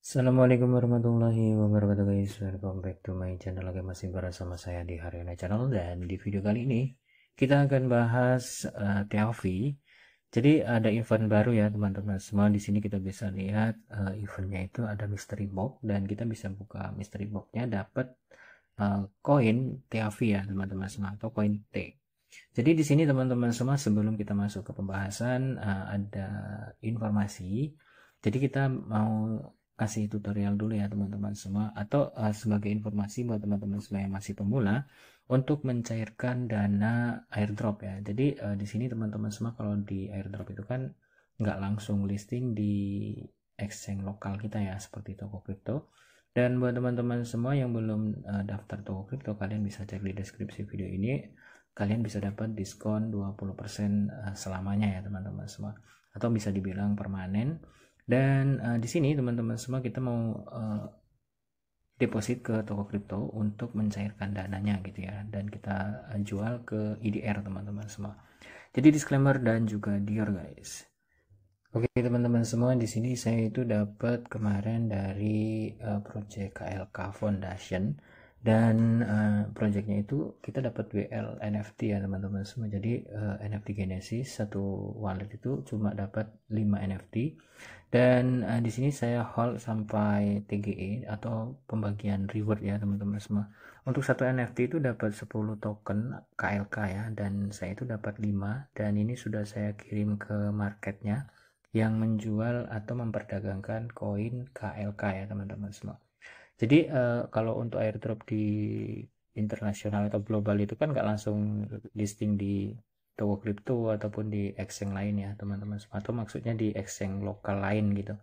Assalamualaikum warahmatullahi wabarakatuh guys. Welcome back to my channel. Lagi masih bersama saya di Haryana Channel, dan di video kali ini kita akan bahas TOV. Jadi ada event baru ya teman-teman semua. Di sini kita bisa lihat eventnya itu ada mystery box, dan kita bisa buka mystery boxnya dapat koin TOV ya teman-teman semua, atau koin T. Jadi di sini teman-teman semua, sebelum kita masuk ke pembahasan, ada informasi. Jadi kita mau kasih tutorial dulu ya teman-teman semua, atau sebagai informasi buat teman-teman semua yang masih pemula untuk mencairkan dana airdrop ya. Jadi di sini teman-teman semua, kalau di airdrop itu kan nggak langsung listing di exchange lokal kita ya, seperti toko kripto. Dan buat teman-teman semua yang belum daftar toko kripto, kalian bisa cek di deskripsi video ini. Kalian bisa dapat diskon 20% selamanya ya teman-teman semua, atau bisa dibilang permanen. Dan di sini teman-teman semua, kita mau deposit ke toko kripto untuk mencairkan dananya gitu ya, dan kita jual ke IDR teman-teman semua. Jadi disclaimer dan juga Dior guys. Oke teman-teman semua, di sini saya itu dapat kemarin dari project KLK Foundation, dan projectnya itu kita dapat WL NFT ya teman-teman semua. Jadi NFT Genesis satu wallet itu cuma dapat 5 NFT, dan di sini saya hold sampai TGE atau pembagian reward ya teman-teman semua. Untuk satu NFT itu dapat 10 token KLK ya, dan saya itu dapat 5, dan ini sudah saya kirim ke marketnya yang menjual atau memperdagangkan koin KLK ya teman-teman semua. Jadi kalau untuk airdrop di internasional atau global itu kan nggak langsung listing di toko kripto ataupun di exchange lain ya teman-teman semua, atau maksudnya di exchange lokal lain gitu.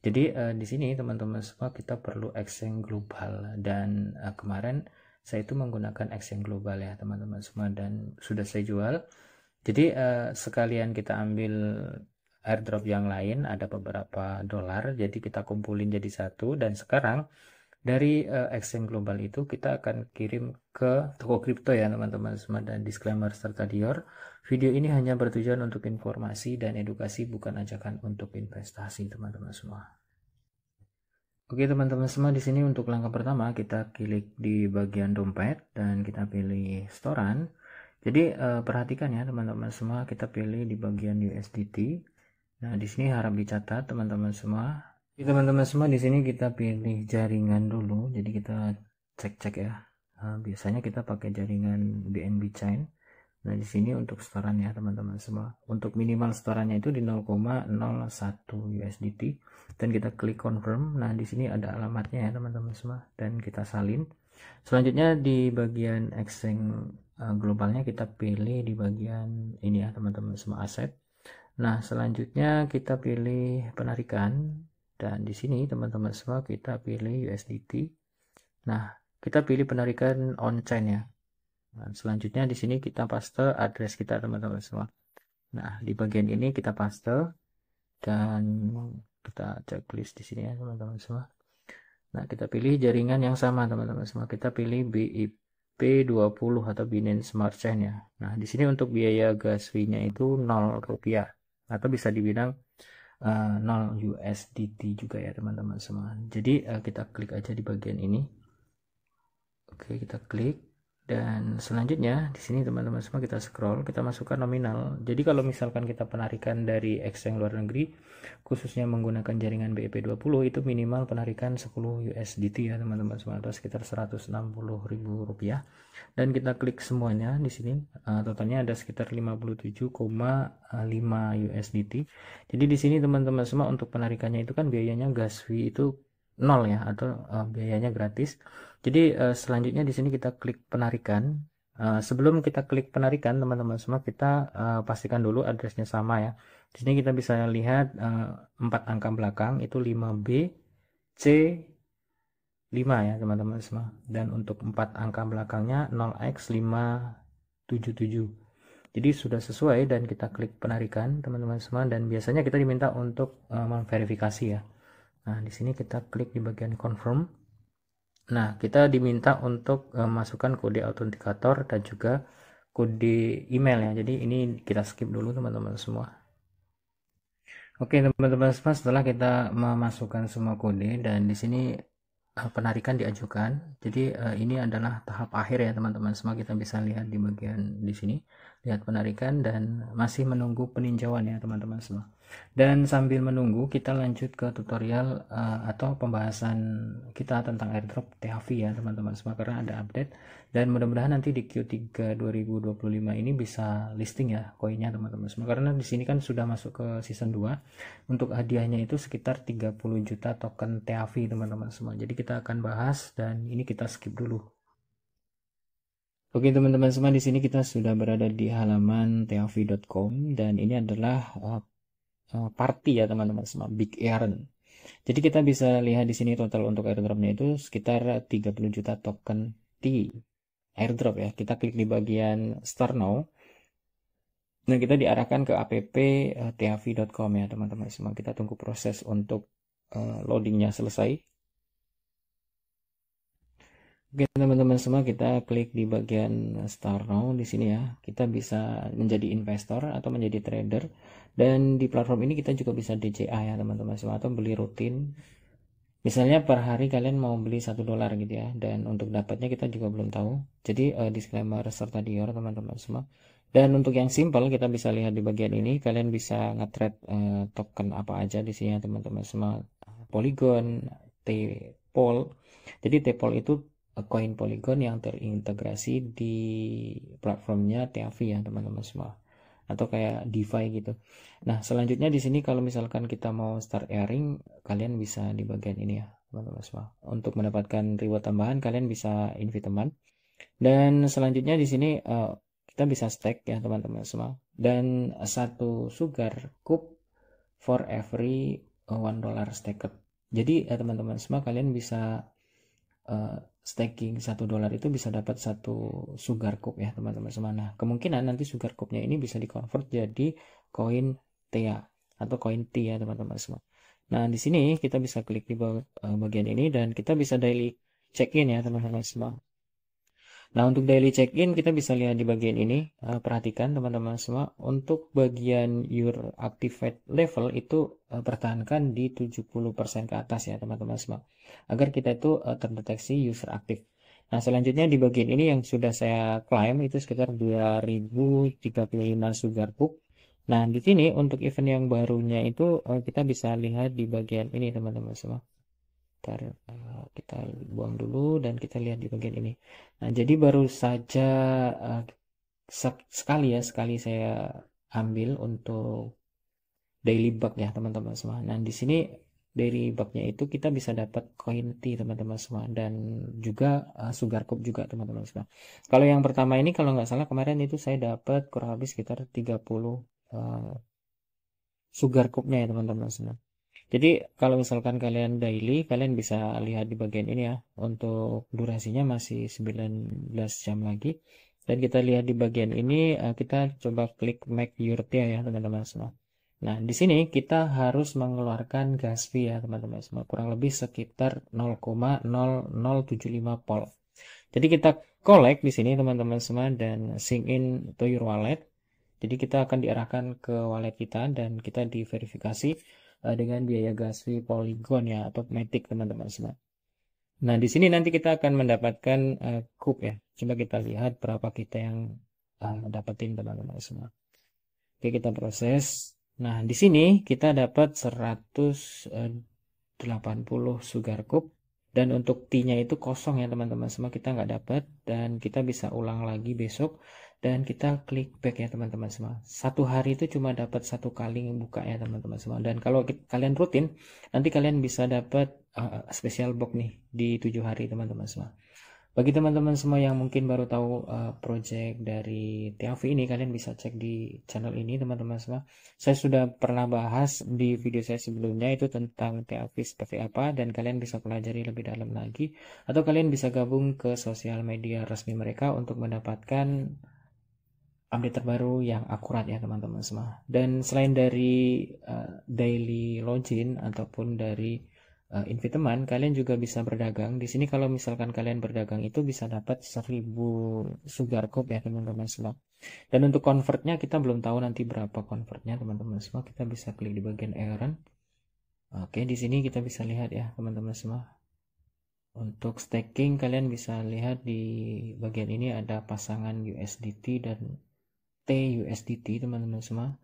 Jadi di sini teman-teman semua, kita perlu exchange global, dan kemarin saya itu menggunakan exchange global ya teman-teman semua, dan sudah saya jual. Jadi sekalian kita ambil airdrop yang lain, ada beberapa dolar, jadi kita kumpulin jadi satu, dan sekarang dari exchange global itu kita akan kirim ke toko kripto ya teman-teman semua. Dan disclaimer serta Dior, video ini hanya bertujuan untuk informasi dan edukasi, bukan ajakan untuk investasi teman-teman semua. Oke teman-teman semua, di sini untuk langkah pertama kita klik di bagian dompet dan kita pilih setoran. Jadi perhatikan ya teman-teman semua, kita pilih di bagian USDT. Nah di sini harap dicatat teman-teman semua. Teman-teman semua, di sini kita pilih jaringan dulu. Jadi kita cek-cek ya. Biasanya kita pakai jaringan BNB Chain. Nah di sini untuk setoran ya teman-teman semua. Untuk minimal setorannya itu di 0,01 USDT, dan kita klik confirm. Nah di sini ada alamatnya ya teman-teman semua, dan kita salin. Selanjutnya di bagian exchange globalnya kita pilih di bagian ini ya teman-teman semua, aset. Nah selanjutnya kita pilih penarikan, dan di sini teman-teman semua kita pilih USDT. Nah kita pilih penarikan on chain ya. Nah, selanjutnya di sini kita paste address kita teman-teman semua. Nah di bagian ini kita paste, dan kita checklist di sini ya teman-teman semua. Nah kita pilih jaringan yang sama teman-teman semua. Kita pilih BIP20 atau Binance Smart Chain ya. Nah di sini untuk biaya gas fee-nya itu 0 rupiah, atau bisa dibilang 0 USDT juga ya teman-teman semua. Jadi kita klik aja di bagian ini. Oke, kita klik, dan selanjutnya di sini teman-teman semua kita scroll, kita masukkan nominal. Jadi kalau misalkan kita penarikan dari exchange luar negeri, khususnya menggunakan jaringan BIP20, itu minimal penarikan 10 USDT ya teman-teman semua, atau sekitar 160.000 rupiah. Dan kita klik semuanya di sini, totalnya ada sekitar 57,5 USDT. Jadi di sini teman-teman semua, untuk penarikannya itu kan biayanya gas fee itu 0 ya, atau biayanya gratis. Jadi selanjutnya di sini kita klik penarikan. Sebelum kita klik penarikan teman-teman semua, kita pastikan dulu addressnya sama ya. Di sini kita bisa lihat 4 angka belakang itu 5B C5 ya teman-teman semua, dan untuk 4 angka belakangnya 0x577. Jadi sudah sesuai, dan kita klik penarikan teman-teman semua, dan biasanya kita diminta untuk memverifikasi ya. Nah di sini kita klik di bagian confirm. Nah, kita diminta untuk masukkan kode autentikator dan juga kode email ya. Jadi ini kita skip dulu teman-teman semua. Oke teman-teman semua, setelah kita memasukkan semua kode dan di sini penarikan diajukan. Jadi ini adalah tahap akhir ya teman-teman semua. Kita bisa lihat di bagian di sini, lihat penarikan dan masih menunggu peninjauan ya teman-teman semua. Dan sambil menunggu kita lanjut ke tutorial atau pembahasan kita tentang airdrop THV ya teman-teman semua, karena ada update dan mudah-mudahan nanti di Q3 2025 ini bisa listing ya koinnya teman-teman semua, karena di sini kan sudah masuk ke season 2. Untuk hadiahnya itu sekitar 30 juta token THV teman-teman semua. Jadi kita akan bahas dan ini kita skip dulu. Oke teman-teman semua, di sini kita sudah berada di halaman thv.com dan ini adalah party ya teman-teman semua, big earn. Jadi kita bisa lihat di sini total untuk airdropnya itu sekitar 30 juta token T airdrop ya. Kita klik di bagian start now. Dan kita diarahkan ke app thv.com ya teman-teman semua. Kita tunggu proses untuk loadingnya selesai. Oke teman-teman semua, kita klik di bagian start now di sini ya. Kita bisa menjadi investor atau menjadi trader, dan di platform ini kita juga bisa DCA ya teman-teman semua, atau beli rutin. Misalnya per hari kalian mau beli $1 gitu ya, dan untuk dapatnya kita juga belum tahu. Jadi disclaimer serta dior teman-teman semua. Dan untuk yang simple kita bisa lihat di bagian ini, kalian bisa nge-trade token apa aja di sini ya teman-teman semua. Polygon, T-Pol. Jadi T-Pol itu koin Polygon yang terintegrasi di platformnya THV ya teman-teman semua, atau kayak DeFi gitu. Nah selanjutnya di sini kalau misalkan kita mau start airing, kalian bisa di bagian ini ya teman-teman semua. Untuk mendapatkan reward tambahan kalian bisa invite teman, dan selanjutnya di sini kita bisa stake ya teman-teman semua, dan satu sugar cube for every $1 staked. Jadi teman-teman semua, kalian bisa staking $1 itu bisa dapat satu sugar cube ya teman-teman semua. Nah kemungkinan nanti sugar cube-nya ini bisa di convert jadi koin TEA atau koin T ya teman-teman semua. Nah di sini kita bisa klik di bagian ini dan kita bisa daily check-in ya teman-teman semua. Nah untuk daily check-in kita bisa lihat di bagian ini. Perhatikan teman-teman semua, untuk bagian your activate level itu pertahankan di 70% ke atas ya teman-teman semua, agar kita itu terdeteksi user aktif. Nah selanjutnya di bagian ini yang sudah saya claim itu sekitar 2035 sugar book. Nah di sini untuk event yang barunya itu kita bisa lihat di bagian ini teman-teman semua. Kita buang dulu dan kita lihat di bagian ini. Nah jadi baru saja sekali saya ambil untuk daily bug ya teman-teman semua. Nah di sini dari bugnya itu kita bisa dapat koin T teman-teman semua, dan juga sugar cube juga teman-teman semua. Kalau yang pertama ini kalau nggak salah kemarin itu saya dapat kurang lebih sekitar 30 sugar cube-nya ya teman-teman semua. Jadi kalau misalkan kalian daily, kalian bisa lihat di bagian ini ya. Untuk durasinya masih 19 jam lagi. Dan kita lihat di bagian ini, kita coba klik make your tea ya teman-teman semua. Nah di sini kita harus mengeluarkan gas fee ya teman-teman semua, kurang lebih sekitar 0,0075 pol. Jadi kita collect di sini teman-teman semua dan sync in to your wallet. Jadi kita akan diarahkan ke wallet kita dan kita diverifikasi dengan biaya gas fee Polygon ya, atau Matic teman-teman semua. Nah di sini nanti kita akan mendapatkan cube ya. Coba kita lihat berapa kita yang dapetin teman-teman semua. Oke kita proses. Nah di sini kita dapat 180 sugar cube, dan untuk T-nya itu kosong ya teman-teman semua, kita nggak dapat, dan kita bisa ulang lagi besok dan kita klik back ya teman-teman semua. Satu hari itu cuma dapat satu kali buka ya teman-teman semua, dan kalau kalian rutin nanti kalian bisa dapat special box nih di 7 hari teman-teman semua. Bagi teman-teman semua yang mungkin baru tahu project dari THV ini, kalian bisa cek di channel ini teman-teman semua. Saya sudah pernah bahas di video saya sebelumnya itu tentang THV seperti apa, dan kalian bisa pelajari lebih dalam lagi, atau kalian bisa gabung ke sosial media resmi mereka untuk mendapatkan update terbaru yang akurat ya teman-teman semua. Dan selain dari daily login ataupun dari invite teman, kalian juga bisa berdagang. Di sini kalau misalkan kalian berdagang itu bisa dapat 1000 sugar cup ya teman-teman semua. Dan untuk convertnya kita belum tahu nanti berapa convertnya teman-teman semua. Kita bisa klik di bagian earn. Oke, di sini kita bisa lihat ya teman-teman semua. Untuk staking kalian bisa lihat di bagian ini ada pasangan USDT dan TUSDT teman-teman semua.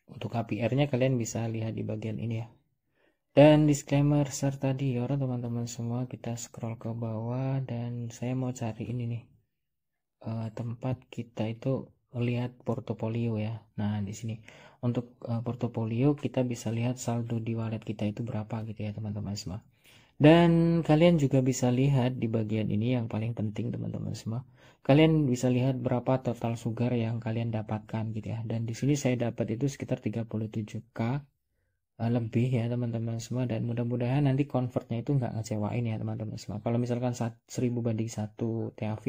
Untuk APR-nya kalian bisa lihat di bagian ini ya. Dan disclaimer serta Dior teman-teman semua, kita scroll ke bawah dan saya mau cari ini nih. Tempat kita itu melihat portofolio ya. Nah, di sini untuk portofolio kita bisa lihat saldo di wallet kita itu berapa gitu ya teman-teman semua. Dan kalian juga bisa lihat di bagian ini yang paling penting teman-teman semua. Kalian bisa lihat berapa total sugar yang kalian dapatkan gitu ya. Dan di sini saya dapat itu sekitar 37k lebih ya teman-teman semua. Dan mudah-mudahan nanti convertnya itu nggak ngecewain ya teman-teman semua. Kalau misalkan 1000 banding 1 TAV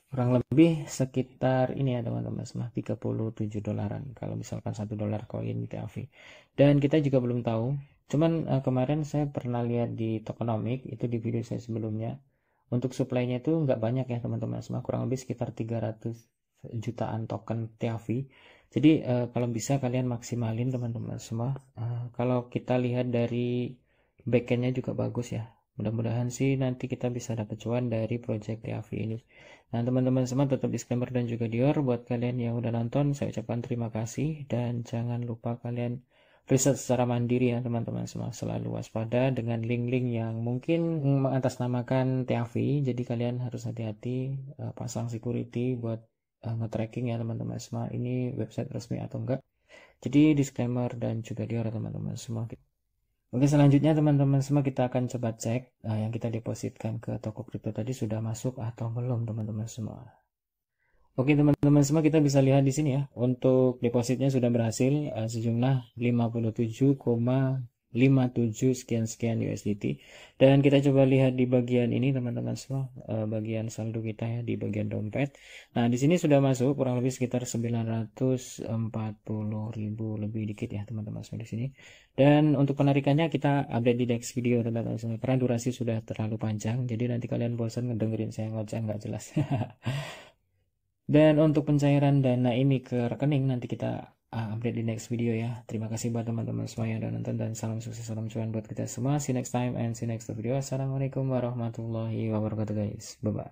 kurang lebih sekitar ini ya teman-teman semua, 37 dolaran kalau misalkan $1 koin TAV. Dan kita juga belum tahu. Cuman kemarin saya pernah lihat di tokenomic itu di video saya sebelumnya, untuk supply-nya itu nggak banyak ya teman-teman semua, kurang lebih sekitar 300 jutaan token TAV. Jadi kalau bisa kalian maksimalin teman-teman semua. Kalau kita lihat dari backendnya juga bagus ya. Mudah-mudahan sih nanti kita bisa dapat cuan dari project TAV ini. Nah teman-teman semua, tetap disclaimer dan juga Dior buat kalian yang udah nonton, saya ucapkan terima kasih dan jangan lupa kalian riset secara mandiri ya teman-teman semua. Selalu waspada dengan link-link yang mungkin mengatasnamakan TAV, jadi kalian harus hati-hati pasang security buat nge-tracking ya teman-teman semua, ini website resmi atau enggak. Jadi disclaimer dan juga Dior teman-teman semua. Oke, selanjutnya teman-teman semua kita akan coba cek yang kita depositkan ke toko kripto tadi sudah masuk atau belum teman-teman semua. Oke teman-teman semua, kita bisa lihat di sini ya, untuk depositnya sudah berhasil sejumlah 57,57 sekian USDT. Dan kita coba lihat di bagian ini teman-teman semua, bagian saldo kita ya di bagian dompet. Nah di sini sudah masuk kurang lebih sekitar 940.000 lebih dikit ya teman-teman semua di sini. Dan untuk penarikannya kita update di next video teman-teman semua, karena durasi sudah terlalu panjang, jadi nanti kalian bosan ngedengerin saya ngoceh nggak jelas. Dan untuk pencairan dana ini ke rekening nanti kita update di next video ya. Terima kasih buat teman-teman semua yang udah nonton dan salam sukses, salam cuan buat kita semua. See you next time and see you next video. Assalamualaikum warahmatullahi wabarakatuh guys. Bye bye.